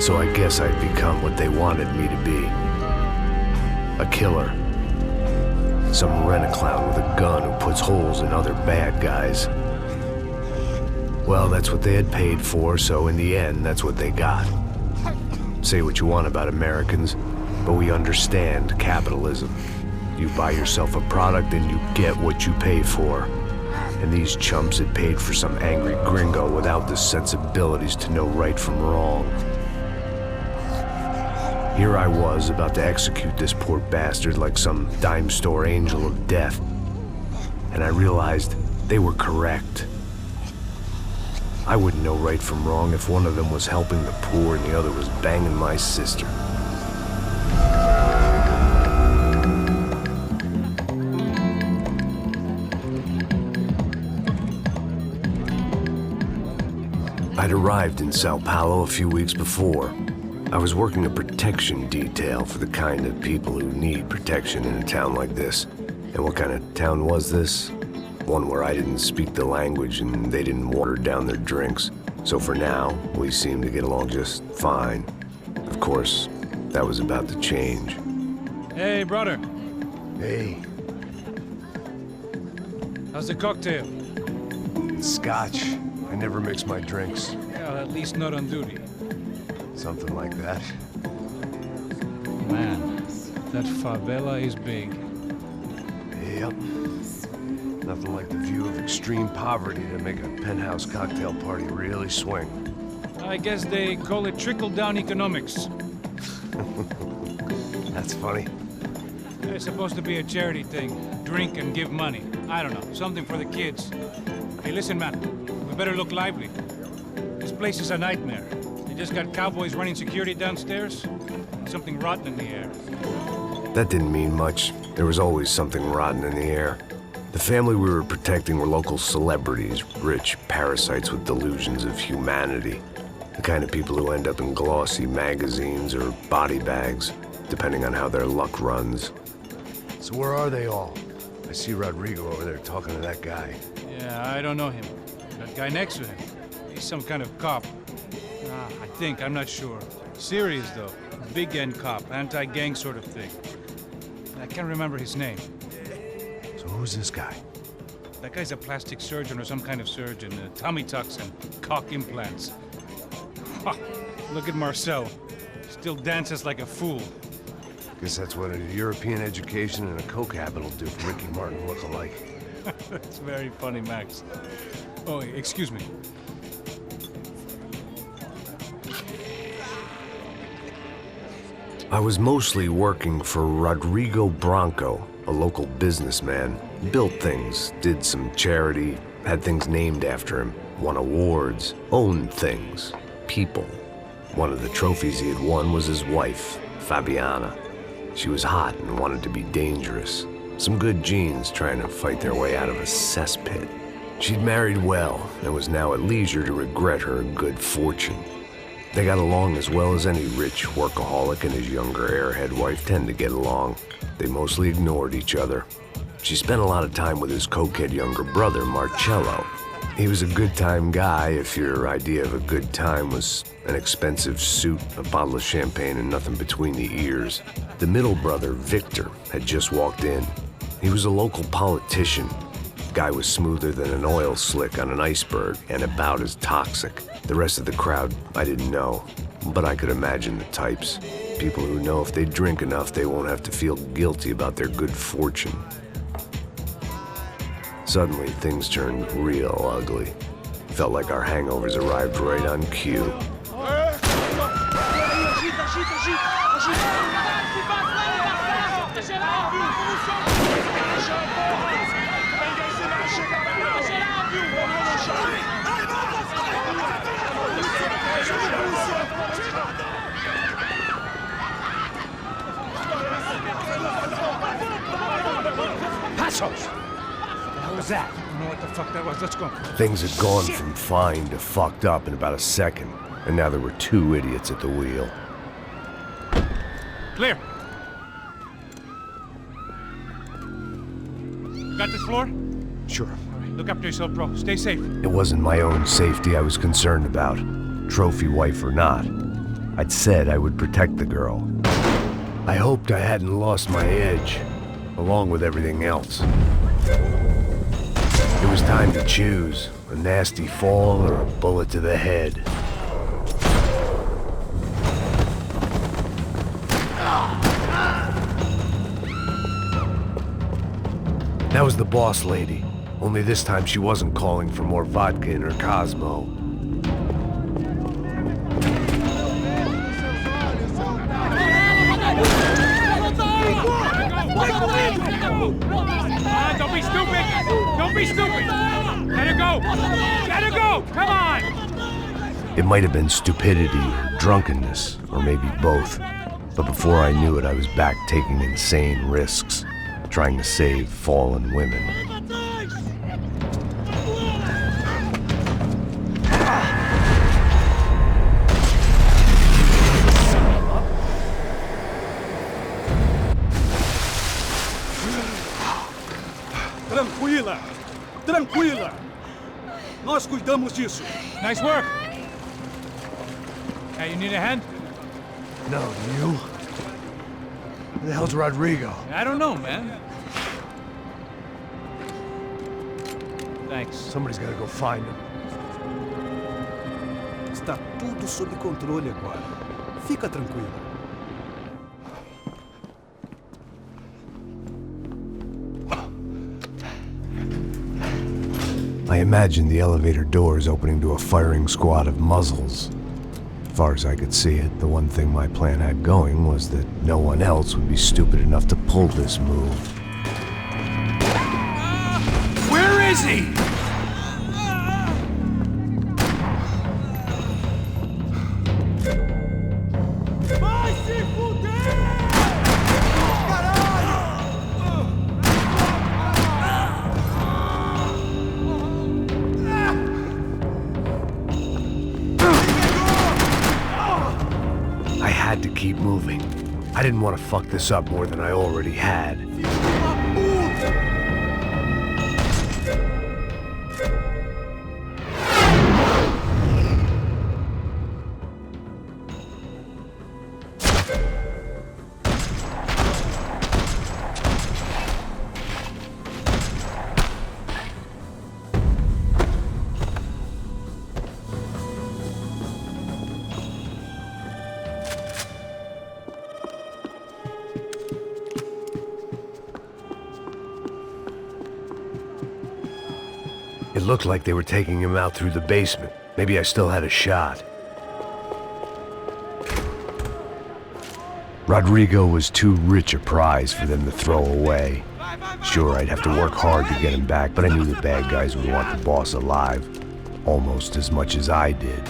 So I guess I'd become what they wanted me to be. A killer. Some rent-a-clown with a gun who puts holes in other bad guys. Well, that's what they had paid for, so in the end, that's what they got. Say what you want about Americans, but we understand capitalism. You buy yourself a product and you get what you pay for. And these chumps had paid for some angry gringo without the sensibilities to know right from wrong. Here I was, about to execute this poor bastard like some dime store angel of death. And I realized they were correct. I wouldn't know right from wrong if one of them was helping the poor and the other was banging my sister. I'd arrived in Sao Paulo a few weeks before. I was working a protection detail for the kind of people who need protection in a town like this. And what kind of town was this? One where I didn't speak the language and they didn't water down their drinks. So for now, we seemed to get along just fine. Of course, that was about to change. Hey, brother. Hey. How's the cocktail? Scotch. I never mix my drinks. Well, at least not on duty. Something like that. Man, that favela is big. Yep. Nothing like the view of extreme poverty to make a penthouse cocktail party really swing. I guess they call it trickle-down economics. That's funny. It's supposed to be a charity thing. Drink and give money. I don't know, something for the kids. Hey, listen, man. We better look lively. This place is a nightmare. They just got cowboys running security downstairs. And something rotten in the air. That didn't mean much. There was always something rotten in the air. The family we were protecting were local celebrities, rich parasites with delusions of humanity. The kind of people who end up in glossy magazines or body bags, depending on how their luck runs. So where are they all? I see Rodrigo over there talking to that guy. Yeah, I don't know him. That guy next to him. He's some kind of cop. I think, I'm not sure. Serious, though. Big end cop, anti-gang sort of thing. I can't remember his name. So who's this guy? That guy's a plastic surgeon or some kind of surgeon. Tummy tucks and cock implants. Ha! Look at Marcel. Still dances like a fool. Guess that's what a European education and a coke habit will do for Ricky Martin look-alike. That's very funny, Max. Oh, excuse me. I was mostly working for Rodrigo Branco, a local businessman. Built things, did some charity, had things named after him, won awards, owned things, people. One of the trophies he had won was his wife, Fabiana. She was hot and wanted to be dangerous. Some good genes trying to fight their way out of a cesspit. She'd married well and was now at leisure to regret her good fortune. They got along as well as any rich workaholic and his younger airhead wife tend to get along. They mostly ignored each other. She spent a lot of time with his cokehead younger brother, Marcello. He was a good-time guy if your idea of a good time was an expensive suit, a bottle of champagne, and nothing between the ears. The middle brother, Victor, had just walked in. He was a local politician. Guy was smoother than an oil slick on an iceberg and about as toxic. The rest of the crowd, I didn't know, but I could imagine the types. People who know if they drink enough, they won't have to feel guilty about their good fortune. Suddenly, things turned real ugly. Felt like our hangovers arrived right on cue. Passos! What was that? I don't know what the fuck that was. Let's go. Things had gone from fine to fucked up in about a second, and now there were two idiots at the wheel. Clear. Got this floor? Sure. All right, look after yourself, bro. Stay safe. It wasn't my own safety I was concerned about, trophy wife or not. I'd said I would protect the girl. I hoped I hadn't lost my edge, along with everything else. It was time to choose, a nasty fall or a bullet to the head. That was the boss lady, only this time she wasn't calling for more vodka in her Cosmo. Don't be stupid! Don't be stupid! Let her go! Let her go! Come on! It might have been stupidity or drunkenness, or maybe both. But before I knew it, I was back taking insane risks, trying to save fallen women. Tranquila! Tranquila! Nós cuidamos disso. Nice work! Hey, you need a hand? No, do you? Who the hell's Rodrigo? I don't know, man. Thanks. Somebody's gotta go find him. Está tudo sob controle agora. Fica tranquila. I imagined the elevator doors opening to a firing squad of muzzles. As far as I could see it, the one thing my plan had going was that no one else would be stupid enough to pull this move. Where is he? I had to keep moving. I didn't want to fuck this up more than I already had. It looked like they were taking him out through the basement. Maybe I still had a shot. Rodrigo was too rich a prize for them to throw away. Sure, I'd have to work hard to get him back, but I knew the bad guys would want the boss alive, almost as much as I did.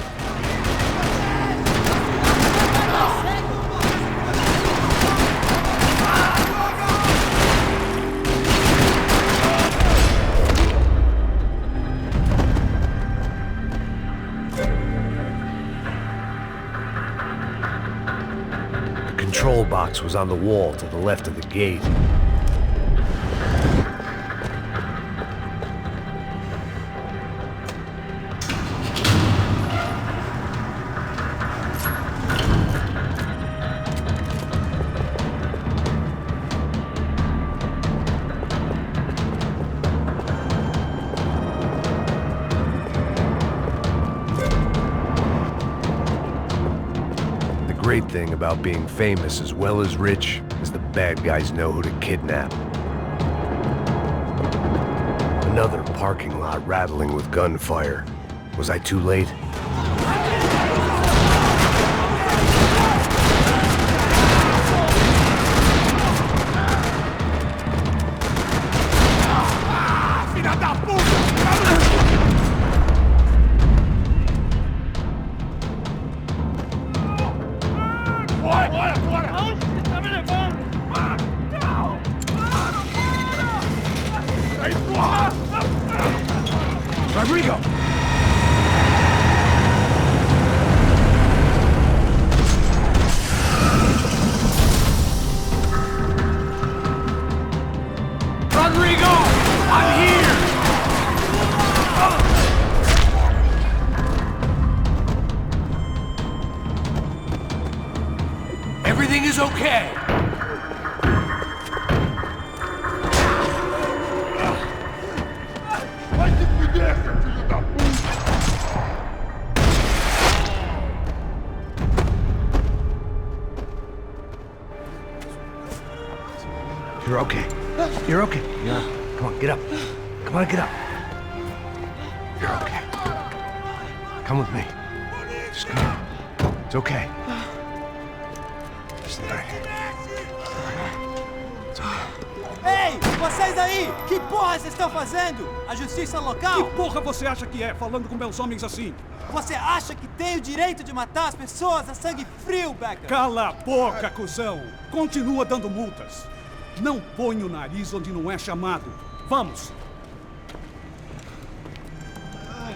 The control box was on the wall to the left of the gate. The great thing about being famous as well as rich is the bad guys know who to kidnap. Another parking lot rattling with gunfire. Was I too late? Rodrigo! Rodrigo! I'm here! okay. Vai se fuder, seu filho da puta! You're okay. You're okay. Yeah. Come on, get up. Come on, get up. You're okay. Come with me. Just come on. It's okay. Just all right. It's okay. Ei, vocês aí! Que porra vocês estão fazendo? A justiça local? Que porra você acha que é, falando com meus homens assim? Você acha que tem o direito de matar as pessoas a sangue frio, Becker? Cala a boca, cuzão! Continua dando multas. Não põe o nariz onde não é chamado. Vamos! Me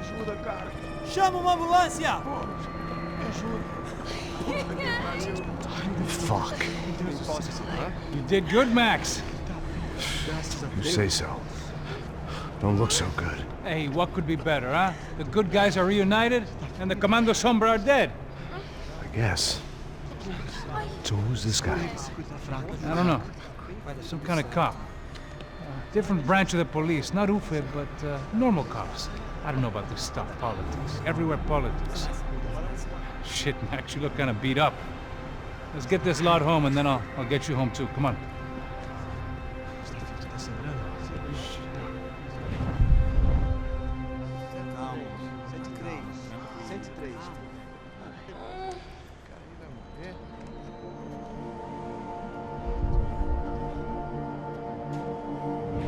ajuda, cara. Chama uma ambulância! Me ajuda. Fuck. You did good, Max. You say so. Don't look so good. Hey, what could be better, huh? The good guys are reunited, and the Commando Sombra are dead. I guess. So who's this guy? I don't know. Some kind of cop. Different branch of the police. Not UFE, but normal cops. I don't know about this stuff, politics. Everywhere politics. Shit, Max, you look kind of beat up. Let's get this lot home, and then I'll get you home, too. Come on.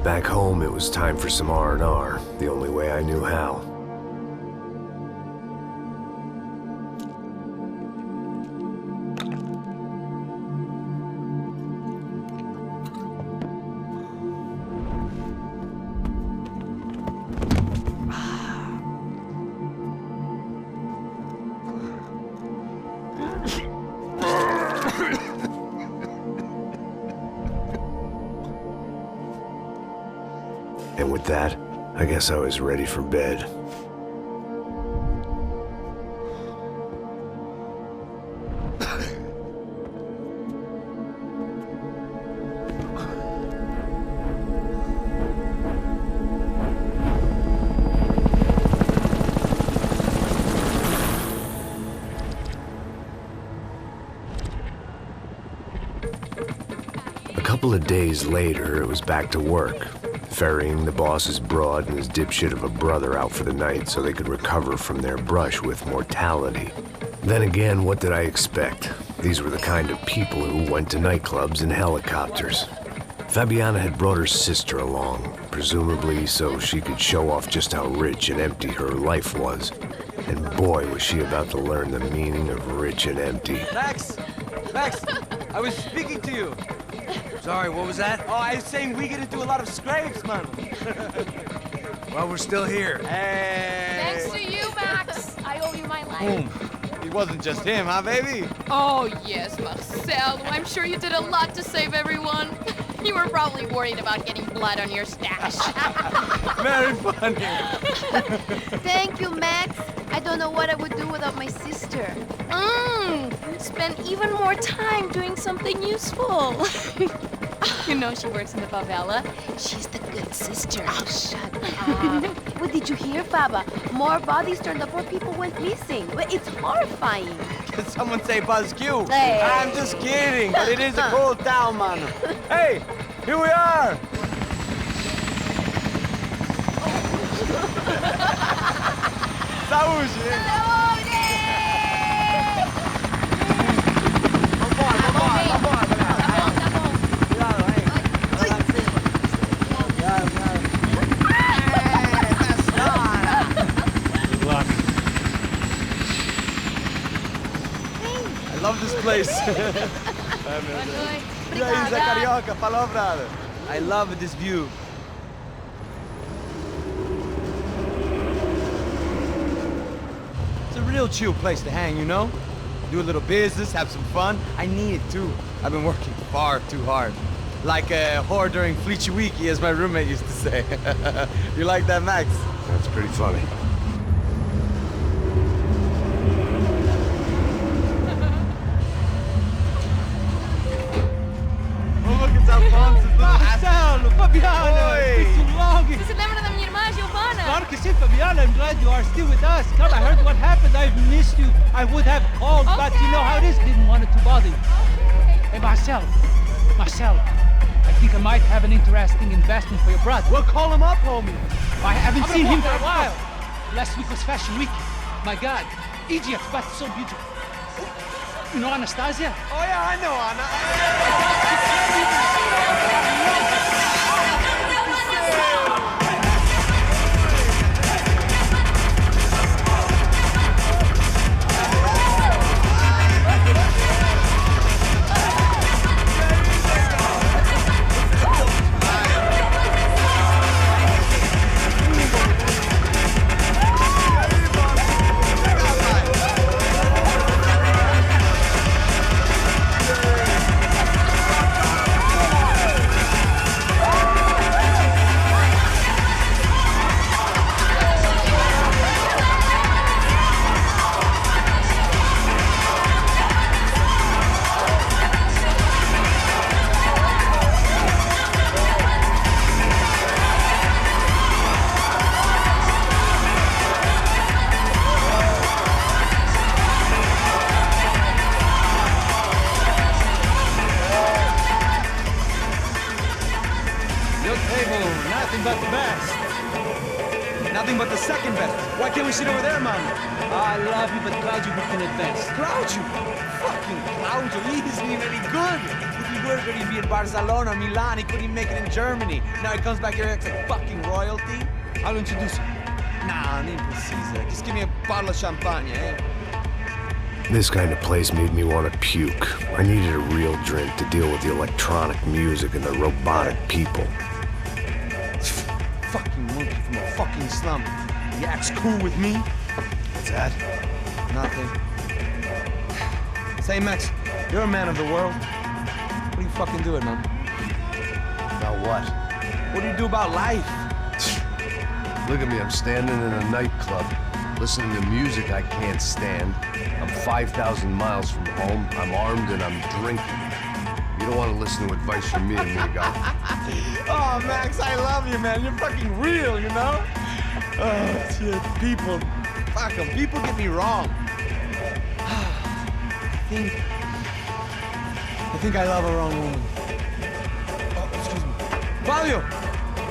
Back home, it was time for some R&R, the only way I knew how. And with that, I guess I was ready for bed. A couple of days later, it was back to work. Ferrying the boss's broad and his dipshit of a brother out for the night so they could recover from their brush with mortality. Then again, what did I expect? These were the kind of people who went to nightclubs in helicopters. Fabiana had brought her sister along, presumably so she could show off just how rich and empty her life was. And boy, was she about to learn the meaning of rich and empty. Max! Max! I was speaking to you! Sorry, what was that? Oh, I was saying we gotta do a lot of scrapes, man. Well, we're still here. Hey! Thanks to you, Max. I owe you my life. Boom. It wasn't just him, huh, baby? Oh, yes, Marcel. I'm sure you did a lot to save everyone. You were probably worried about getting blood on your stash. Very funny. Thank you, Max. I don't know what I would do without my sister. You'd spend even more time doing something useful. You know she works in the favela. She's the good sister. Oh, shut up. What did you hear, Faba? More bodies turned up where people went missing. It's horrifying. Did someone say Buzz Q? Hey. I'm just kidding, but it is a cool town, man. Hey, here we are. Saúde! I love this place. E aí, Zé Carioca, falou, brother. I love this view. It's a real chill place to hang, you know? Do a little business, have some fun. I need it too. I've been working far too hard. Like a whore during Fleechy Weeky, as my roommate used to say. You like that, Max? That's pretty funny. are still with us. Come, I heard what happened. I've missed you. I would have called, but you know how it is. Didn't want it to bother you. Hey, Marcel, I think I might have an interesting investment for your brother. Well, call him up, homie. I haven't seen him for a while. Last week was Fashion Week. My God, Egypt, but so beautiful. You know Anastasia? Oh, yeah, I know Anna. Nothing but the best. Nothing but the second best. Why can't we sit over there, man? I love you, but Cloud you booked in advance. Cloud you? Fucking Cloud you. He isn't even any good. If he were good, he'd be in Barcelona, Milan. He couldn't even make it in Germany. Now he comes back here acts like fucking royalty. I'll introduce you. Nah, nem precisa. Just give me a bottle of champagne, eh? This kind of place made me want to puke. I needed a real drink to deal with the electronic music and the robotic people. Fucking monkey from a fucking slum. He acts cool with me. What's that? Nothing. Say, Max, you're a man of the world. What do you fucking do it, man? About what? What do you do about life? Look at me, I'm standing in a nightclub, listening to music I can't stand. I'm 5,000 miles from home, I'm armed and I'm drinking. You don't want to listen to advice from me, amigo. Oh, Max, I love you, man. You're fucking real, you know? Oh, shit. People. Fuck them. People get me wrong. I think I love a wrong woman. Oh, excuse me. Fabio!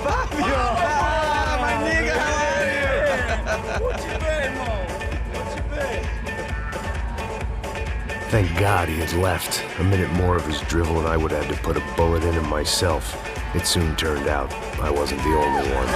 Fabio! Ah, my nigga, how are you? What you been, Mo? What you been? Thank God he had left. A minute more of his drivel and I would have had to put a bullet in him myself. It soon turned out I wasn't the only one.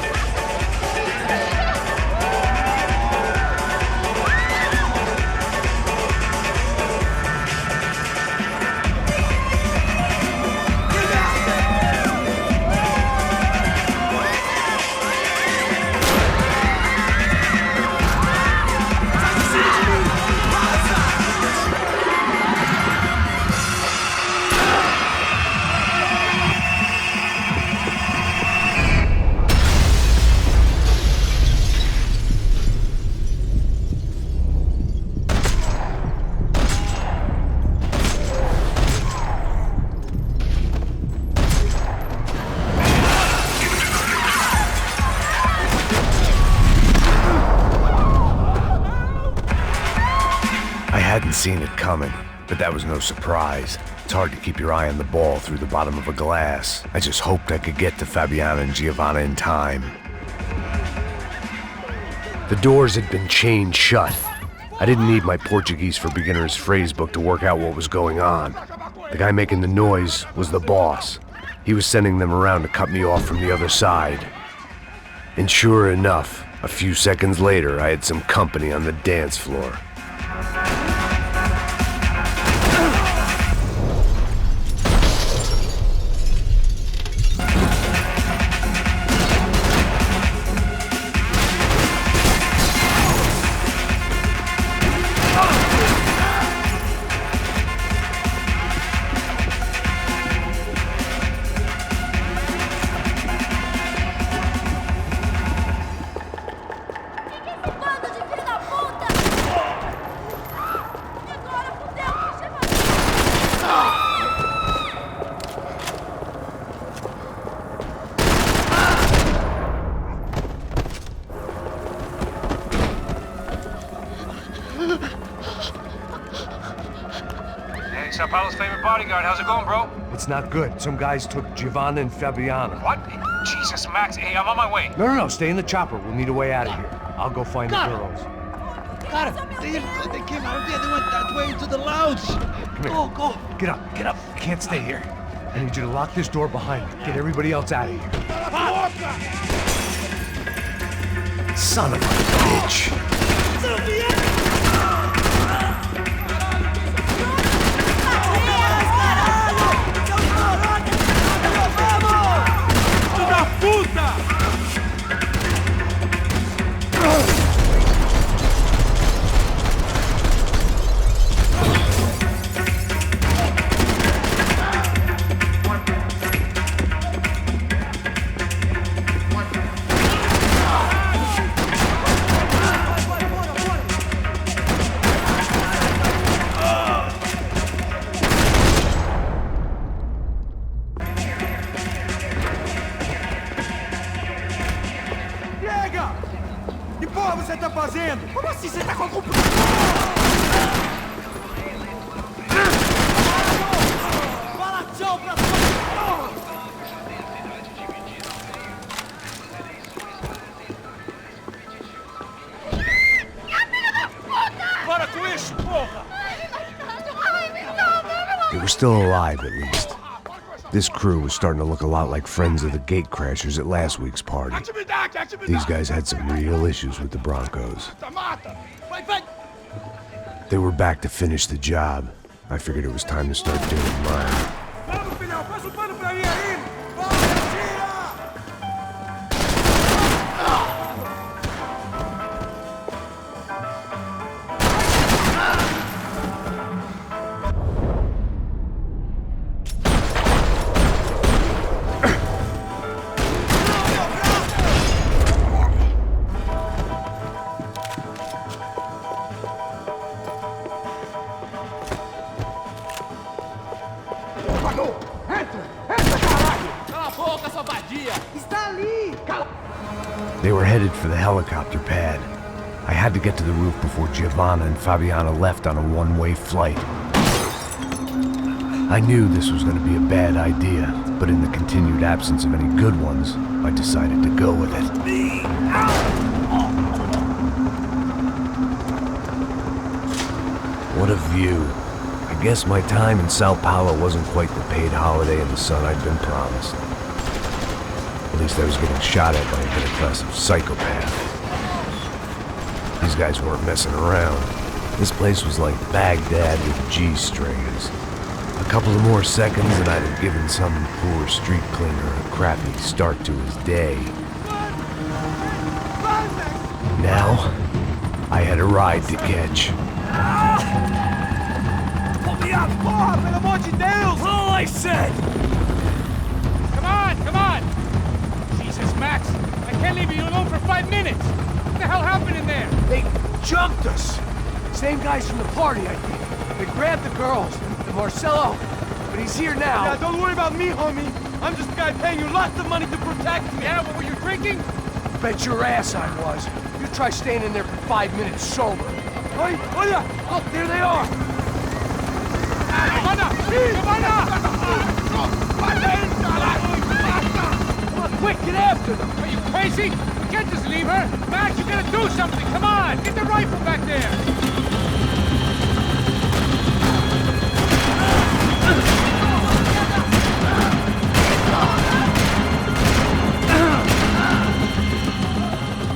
I hadn't seen it coming, but that was no surprise. It's hard to keep your eye on the ball through the bottom of a glass. I just hoped I could get to Fabiana and Giovanna in time. The doors had been chained shut. I didn't need my Portuguese for Beginners phrase book to work out what was going on. The guy making the noise was the boss. He was sending them around to cut me off from the other side. And sure enough, a few seconds later, I had some company on the dance floor. Sao Paulo's favorite bodyguard. How's it going, bro? It's not good. Some guys took Giovanna and Fabiana. What? Jesus, Max. Hey, I'm on my way. No, stay in the chopper. We'll need a way out of here. I'll go find the girls. Got it. They came out of there. They went that way into the lounge. Come here. Go. Get up. You can't stay here. I need you to lock this door behind me. Get everybody else out of here. Son of a bitch. Que porra você tá fazendo? Como assim você tá com a culpa? Fala tchau pra sua porra! Para com isso, porra! They were still alive, at least. This crew was starting to look a lot like friends of the gatecrashers at last week's party. These guys had some real issues with the Broncos. They were back to finish the job. I figured it was time to start doing mine. They were headed for the helicopter pad. I had to get to the roof before Giovanna and Fabiana left on a one-way flight. I knew this was going to be a bad idea, but in the continued absence of any good ones, I decided to go with it. What a view. I guess my time in Sao Paulo wasn't quite the paid holiday in the sun I'd been promised. At least I was getting shot at by a middle-class psychopath. These guys weren't messing around. This place was like Baghdad with G-strings. A couple of more seconds and I'd have given some poor street cleaner a crappy start to his day. Now, I had a ride to catch. Pull me up, porra, pelo amor de Deus! All I said! Come on! Jesus, Max! I can't leave you alone for 5 minutes! What the hell happened in there? They jumped us. Same guys from the party, I think. They grabbed the girls, and Marcelo, but he's here now. Yeah, don't worry about me, homie. I'm just a guy paying you lots of money to protect me. Yeah, what were you drinking? Bet your ass I was. You try staying in there for 5 minutes sober. Hey, olha! Look, there they are. Giovanna! Come on, quick, get after them. Are you crazy? You can't just leave her! Max, you gotta do something! Come on! Get the rifle back there!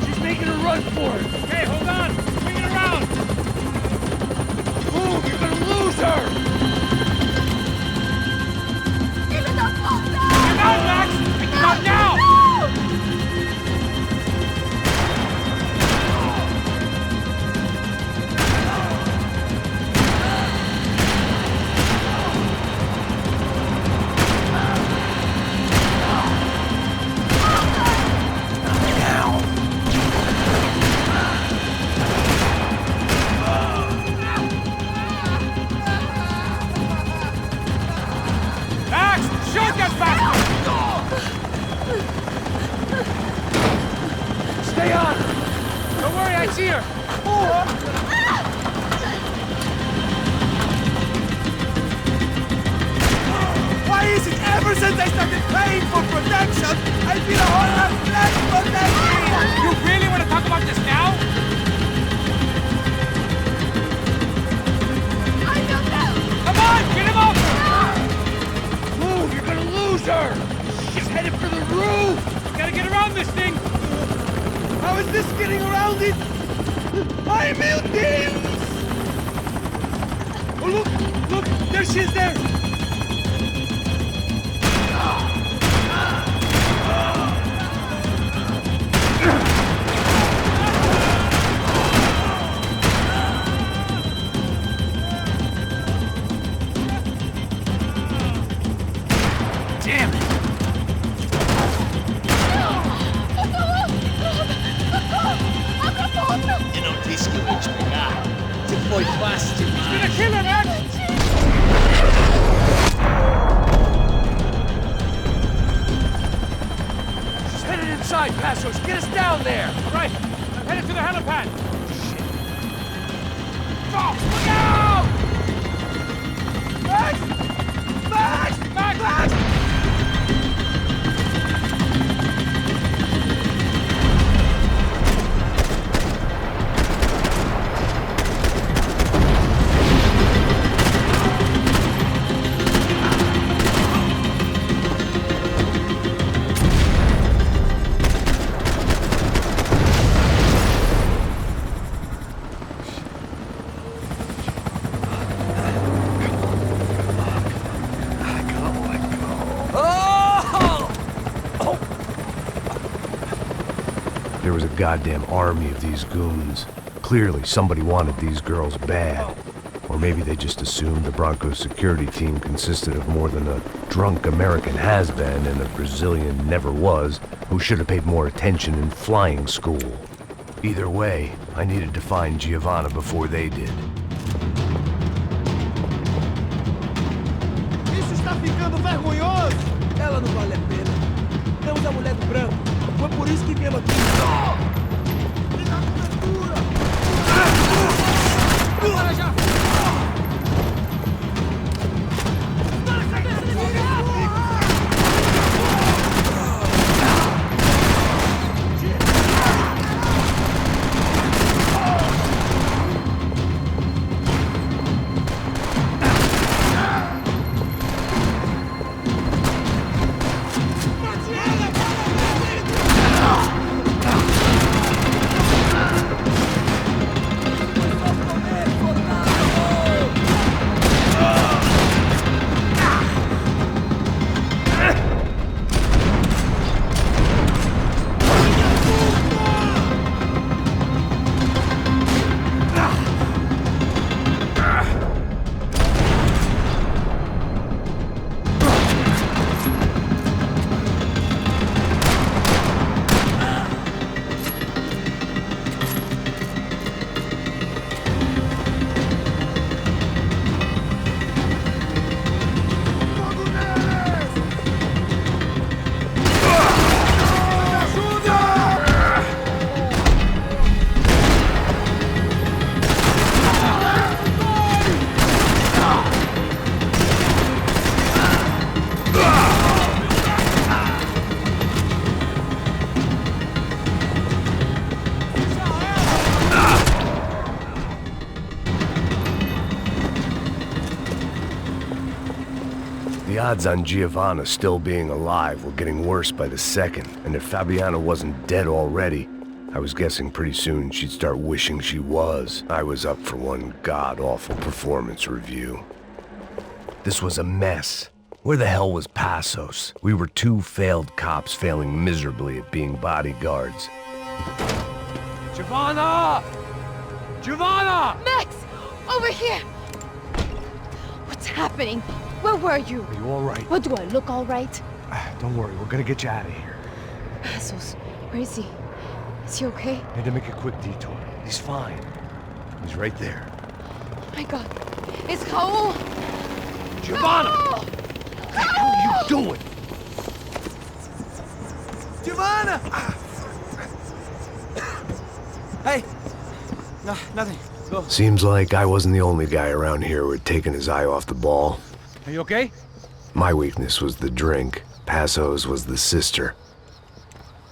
She's making a run for it. Okay, hold on! Swing it around! Move, you're gonna lose her. Get out, Max! Pick them up now! get around this thing! How is this getting around it? I'm in. Oh, look! There she is there! Damn it! E non rischi di spiegare. Se poi basti. He's gonna kill her, man! She's headed inside, Passos. Get us down there! Right, I'm headed to the helipad! Stop! Look out! Max! Max! Max! Max! There was a goddamn army of these goons. Clearly, somebody wanted these girls bad. Or maybe they just assumed the Broncos security team consisted of more than a drunk American has-been and a Brazilian never-was who should have paid more attention in flying school. Either way, I needed to find Giovanna before they did. Isso está ficando vergonhoso! Ela não vale a pena. Temos a mulher do branco. Foi por isso que viemos aqui. Me dá cobertura! Para já! The odds on Giovanna still being alive were getting worse by the second, and if Fabiana wasn't dead already, I was guessing pretty soon she'd start wishing she was. I was up for one god-awful performance review. This was a mess. Where the hell was Passos? We were two failed cops failing miserably at being bodyguards. Giovanna! Giovanna! Max! Over here! What's happening? Where were you? Are you all right? What do I look all right? Don't worry, we're gonna get you out of here. Passos, where is he? Is he okay? Need to make a quick detour. He's fine. He's right there. Oh my god. It's Raul! Giovanna! Raul! What the hell are you doing? Giovanna! Hey! No, nothing. Go. Seems like I wasn't the only guy around here who had taken his eye off the ball. Are you okay? My weakness was the drink. Passos was the sister.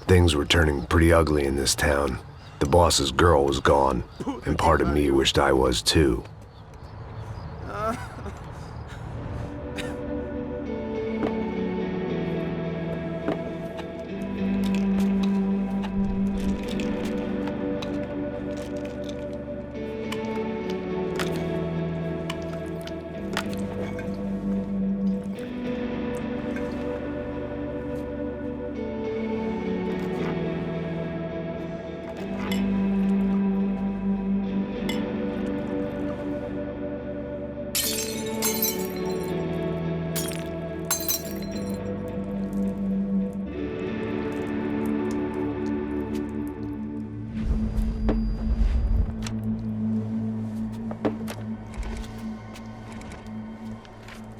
Things were turning pretty ugly in this town. The boss's girl was gone, and part of me wished I was too.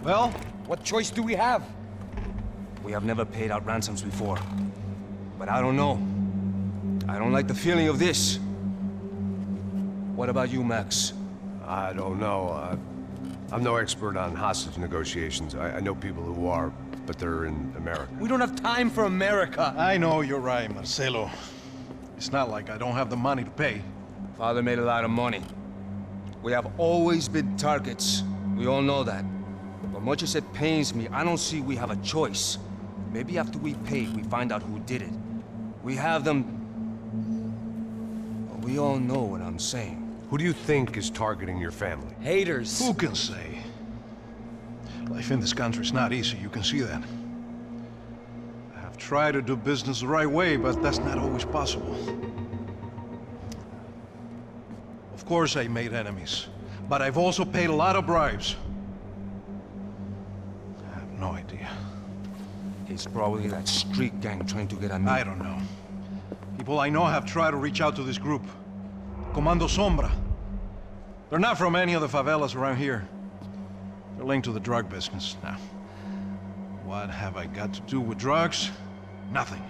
Well, what choice do we have? We have never paid out ransoms before. But I don't know. I don't like the feeling of this. What about you, Max? I don't know. I'm no expert on hostage negotiations. I know people who are, but they're in America. We don't have time for America. I know you're right, Marcelo. It's not like I don't have the money to pay. Father made a lot of money. We have always been targets. We all know that. But much as it pains me, I don't see we have a choice. Maybe after we pay, we find out who did it. We have them... We all know what I'm saying. Who do you think is targeting your family? Haters. Who can say? Life in this country is not easy, you can see that. I have tried to do business the right way, but that's not always possible. Of course I made enemies, but I've also paid a lot of bribes. I have no idea. It's probably that street gang trying to get at me. I don't know. People I know have tried to reach out to this group. Comando Sombra. They're not from any of the favelas around here. They're linked to the drug business. Now, what have I got to do with drugs? Nothing.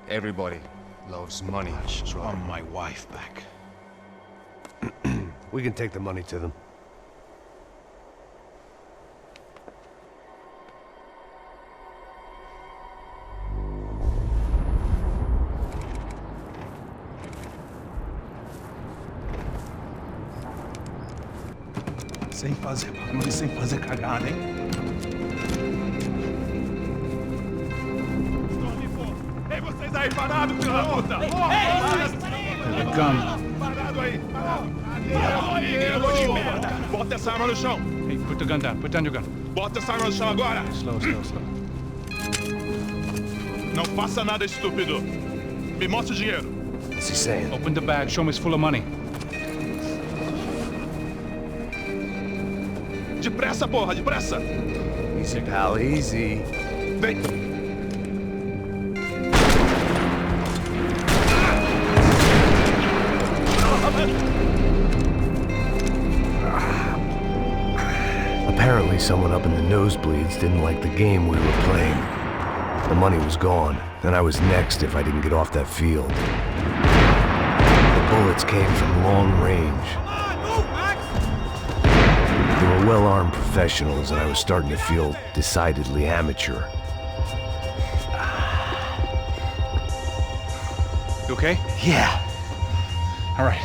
Everybody loves money. I just want my wife back. We can take the money to them. Sem fazer barulho, sem fazer cagada, hein? Ei, vocês aí parados, filho da puta! Here they come. Parado aí! Bota essa arma no chão! Hey, put the gun down. Put down your gun. Bota essa arma no chão agora! Slow, slow, slow. Não faça nada, estúpido! Me mostre o dinheiro! What's he saying? Open the bag. Show me it's full of money. Depressa, porra, depressa! Easy, pal, easy. Vem! Apparently someone up in the nosebleeds didn't like the game we were playing. The money was gone, and I was next if I didn't get off that field. The bullets came from long range. They were well-armed professionals, and I was starting to feel decidedly amateur. You okay? Yeah. All right.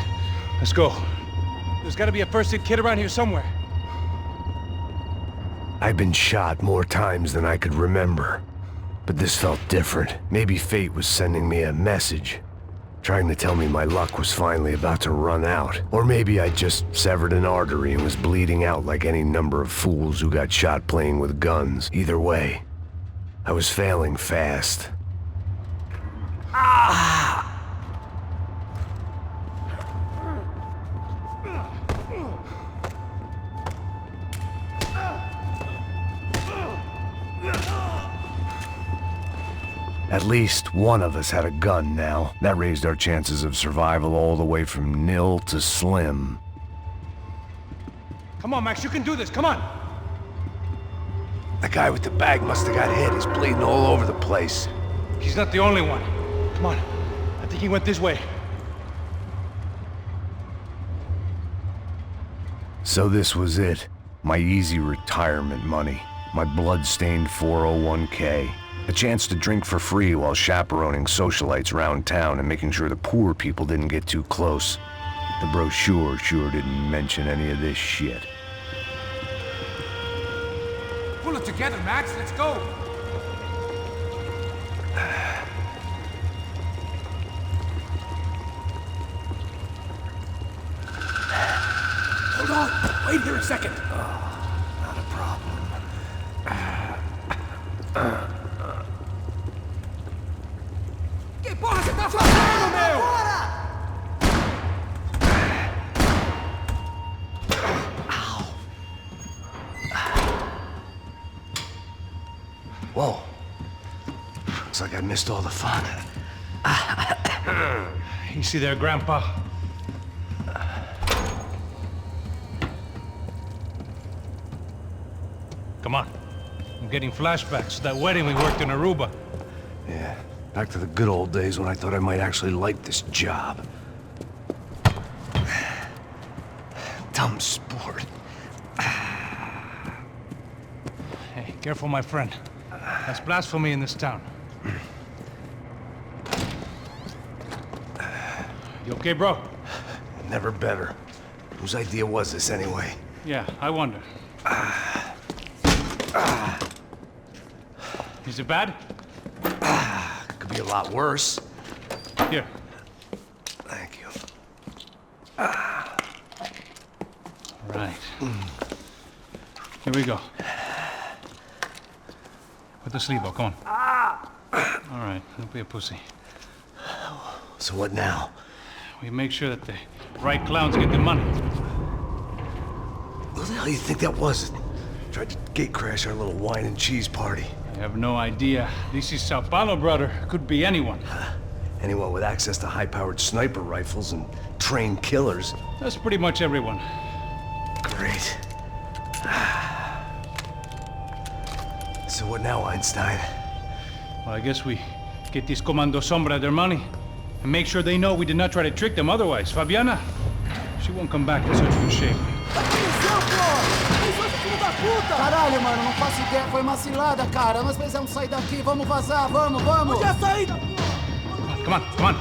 Let's go. There's got to be a first-aid kit around here somewhere. I've been shot more times than I could remember. But this felt different. Maybe fate was sending me a message, trying to tell me my luck was finally about to run out. Or maybe I just severed an artery and was bleeding out like any number of fools who got shot playing with guns. Either way, I was failing fast. Ah! At least one of us had a gun now. That raised our chances of survival all the way from nil to slim. Come on, Max. You can do this. Come on. The guy with the bag must have got hit. He's bleeding all over the place. He's not the only one. Come on. I think he went this way. So this was it. My easy retirement money. My blood-stained 401k. A chance to drink for free while chaperoning socialites around town and making sure the poor people didn't get too close. The brochure sure didn't mention any of this shit. Pull it together, Max. Let's go. Hold on! Wait here a second! Not a problem. Que porra você tá fazendo, meu? Whoa. Looks like I missed all the fun. Easy there, Grandpa. Come on. I'm getting flashbacks to that wedding we worked in Aruba. Yeah, back to the good old days when I thought I might actually like this job. Dumb sport. Hey, careful, my friend. That's blasphemy in this town. You okay, bro? Never better. Whose idea was this anyway? Yeah, I wonder. Is it bad? Could be a lot worse. Here. Thank you. Right. Here we go. Put the sleeve on, come on. All right, don't be a pussy. So what now? We make sure that the right clowns get the money. Who the hell do you think that was? Tried to gate crash our little wine and cheese party. I have no idea. This is Sao Paulo, brother. Could be anyone. Anyone with access to high-powered sniper rifles and trained killers. That's pretty much everyone. Great. So what now, Einstein? Well, I guess we get these Comando Sombra their money and make sure they know we did not try to trick them otherwise. Fabiana, she won't come back in such good shape. Caralho, mano, não faço ideia. Foi uma cilada, cara. Nós precisamos sair daqui. Vamos vazar, vamos, vamos. Onde é a saída? Come on, come on.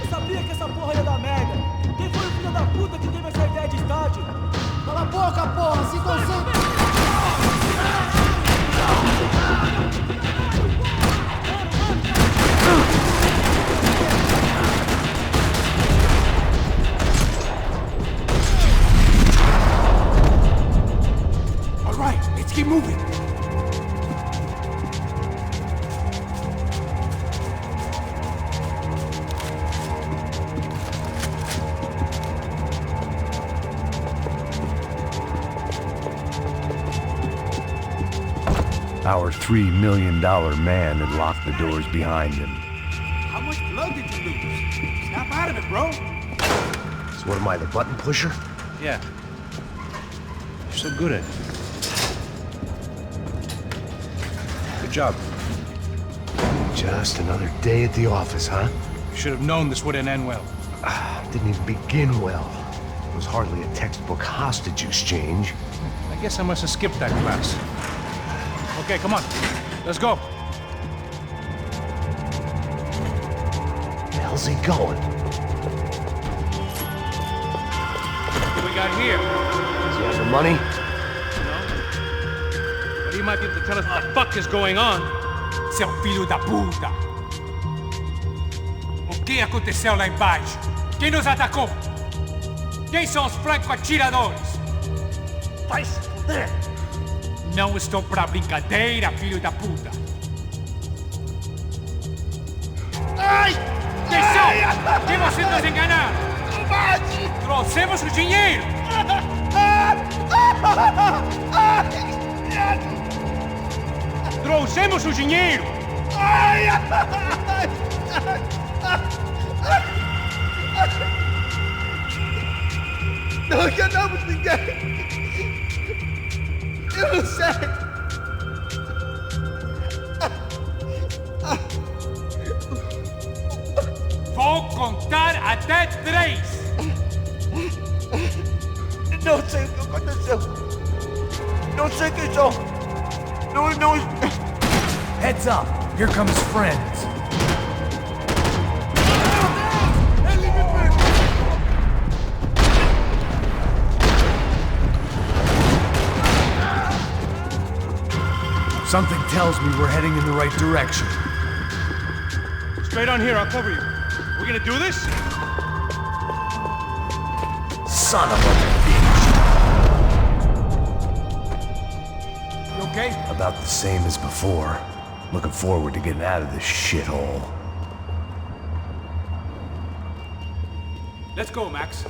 Eu sabia que essa porra ia dar merda. Quem foi o filho da puta que teve essa ideia de estádio? Cala a boca, porra. Se concentra. All right, let's keep moving. Our $3 million man had locked the doors behind him. How much blood did you lose? Snap out of it, bro. So what am I, the button pusher? Yeah. You're so good at it. Good job. Just another day at the office, huh? You should have known this wouldn't end well. Didn't even begin well. It was hardly a textbook hostage exchange. I guess I must have skipped that class. Okay, come on. Let's go. Where the hell's he going? What do we got here? Does he have the money? No. But he might be able to tell us what the fuck is going on. Seu filho da puta! O que aconteceu lá embaixo? Quem nos atacou? Quem são os franco-atiradores? Vai se fuder! Não estou pra brincadeira, filho da puta! Ai! Quem são? Quem vocês nos enganaram? Trouxemos o dinheiro! Trouxemos o dinheiro! Não enganamos ninguém! Eu não sei! Vou contar até 3! Não sei o que aconteceu! Não sei quem são! Não... Heads up! Here come his friends! Something tells me we're heading in the right direction. Straight on here, I'll cover you. We're gonna do this? Son of a bitch! You okay? About the same as before. Looking forward to getting out of this shithole. Let's go, Max.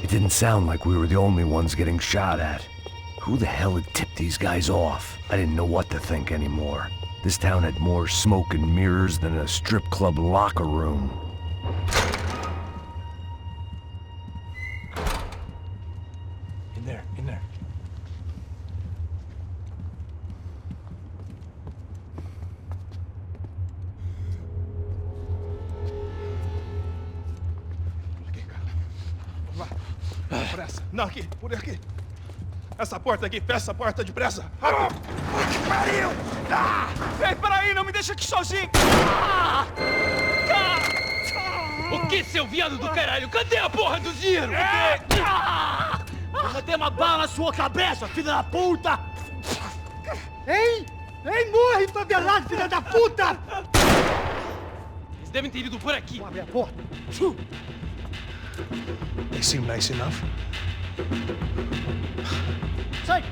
It didn't sound like we were the only ones getting shot at. Who the hell had tipped these guys off? I didn't know what to think anymore. This town had more smoke and mirrors than a strip club locker room. In there, in there. Pressa. Não, aqui, por aqui. Essa porta aqui, fecha essa porta depressa. Que pariu! Ei, peraí, não me deixa aqui sozinho! O que, seu viado do caralho? Cadê a porra do dinheiro? Vou meter uma bala na sua cabeça, filha da puta! Ei! Ei, morre, favelado, filha da puta! Eles devem ter ido por aqui. Abre a porta. They seem nice enough. Sai!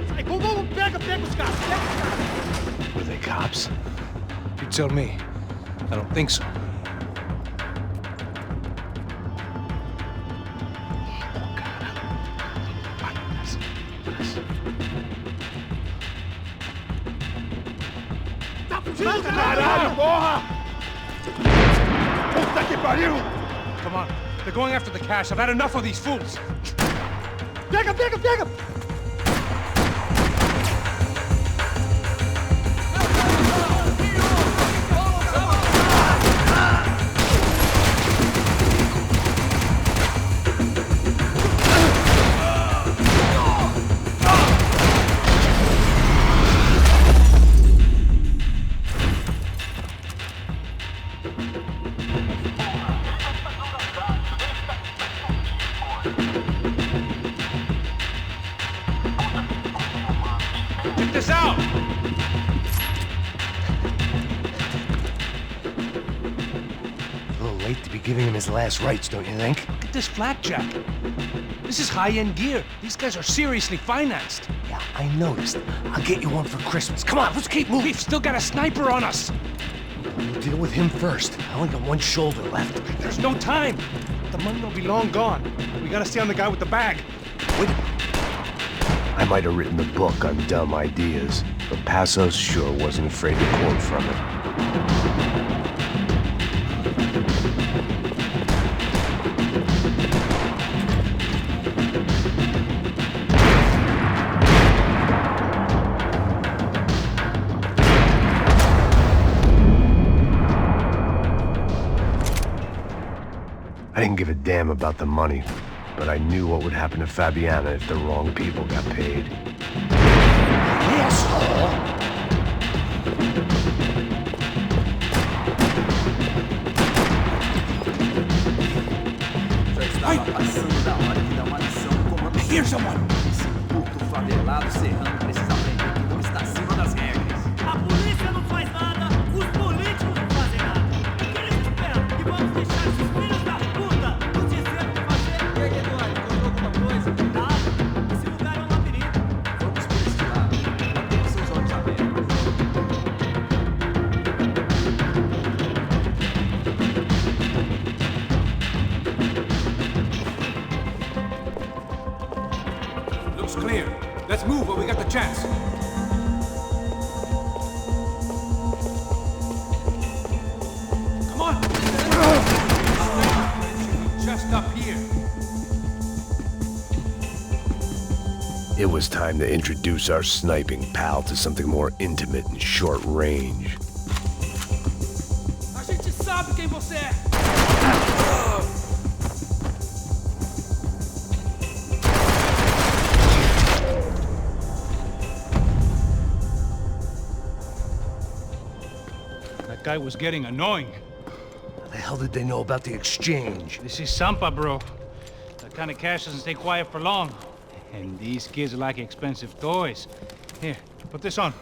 Sai! Vamos, pega os caras! Pega os caras! Were they cops? You tell me. I don't think so. Tá fugindo, caralho! Porra! Puta que pariu! Come on. They're going after the cash. I've had enough of these fools. Pega, pega, pega! Check this out! A little late to be giving him his last rites, don't you think? Look at this flakjack. This is high-end gear. These guys are seriously financed. Yeah, I noticed. I'll get you one for Christmas. Come on, let's keep moving. We've still got a sniper on us. We'll deal with him first. I only got one shoulder left. There's no time. The money will be long gone. We gotta stay on the guy with the bag. Wait. I might have written the book on dumb ideas, but Passos sure wasn't afraid to quote from it. I didn't give a damn about the money, but I knew what would happen to Fabiana if the wrong people got paid. I hear someone! Esse puto favelado serrano precisa aprender que não está acima das regras. A polícia não faz nada, os políticos não fazem nada. O que eles esperam? Que vamos deixar esses filhos da puta nos dizendo o que fazer? E aí, Eduardo, encontrou alguma coisa? Nada. Esse lugar é um labirinto. Vamos por este lado. Mantenha seus olhos abertos. Looks clear. Let's move while we got the chance. Come on! Just up here. It was time to introduce our sniping pal to something more intimate and short range. A gente sabe quem você é. That guy was getting annoying. How the hell did they know about the exchange? This is Sampa, bro. That kind of cash doesn't stay quiet for long. And these kids like expensive toys. Here, put this on.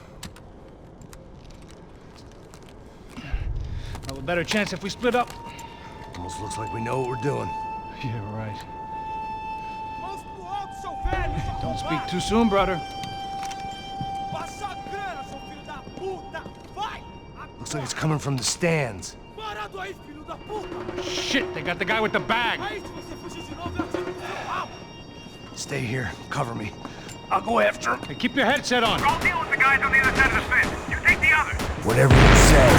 Well, a better chance if we split up. Almost looks like we know what we're doing. Yeah, right. Mãos pro alto, seu velho! Don't speak too soon, brother. Passa a grana, seu filho da puta! Vai! Looks like it's coming from the stands. Parado aí, filho da puta! Shit, they got the guy with the bag. Aí, se você fugir de novo, eu atiro no seu pau! Stay here, cover me. I'll go after him. Hey, keep your headset on. I'll deal with the guys on the other side of the fence. You take the other. Whatever you say.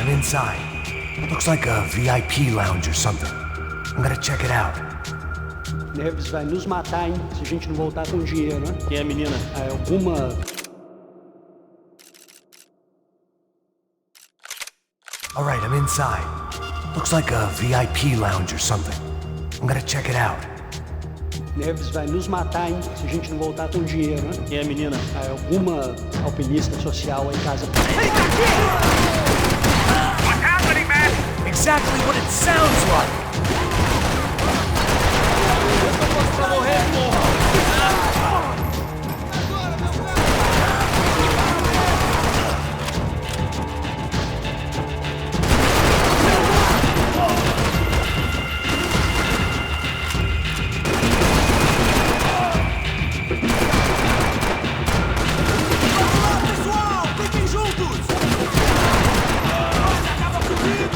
Inside. Looks like a VIP lounge or something. I'm gonna check it out. Neves vai nos matar, hein? Se a gente não voltar com dinheiro, né? Quem é a menina? Alguma... Alright, I'm inside. Looks like a VIP lounge or something. I'm gonna check it out. Neves vai nos matar, hein? Se a gente não voltar com dinheiro, né? Quem é a menina? Alguma alpinista social aí em casa. Exactly what it sounds like! Pessoal, fiquem juntos! Acaba comigo!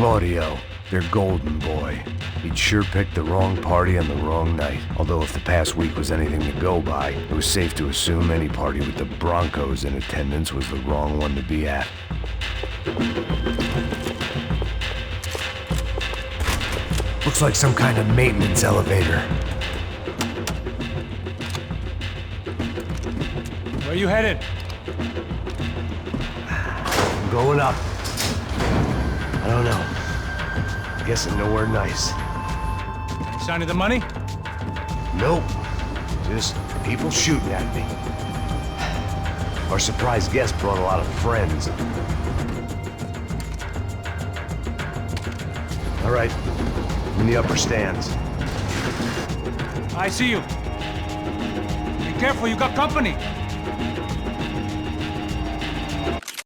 Claudio, their golden boy. He'd sure picked the wrong party on the wrong night. Although if the past week was anything to go by, it was safe to assume any party with the Broncos in attendance was the wrong one to be at. Looks like some kind of maintenance elevator. Where you headed? I'm going up. I don't know. I'm guessing nowhere nice. Any sign of the money? Nope. Just people shooting at me. Our surprise guest brought a lot of friends. All right. I'm in the upper stands. I see you. Be Careful, you got company.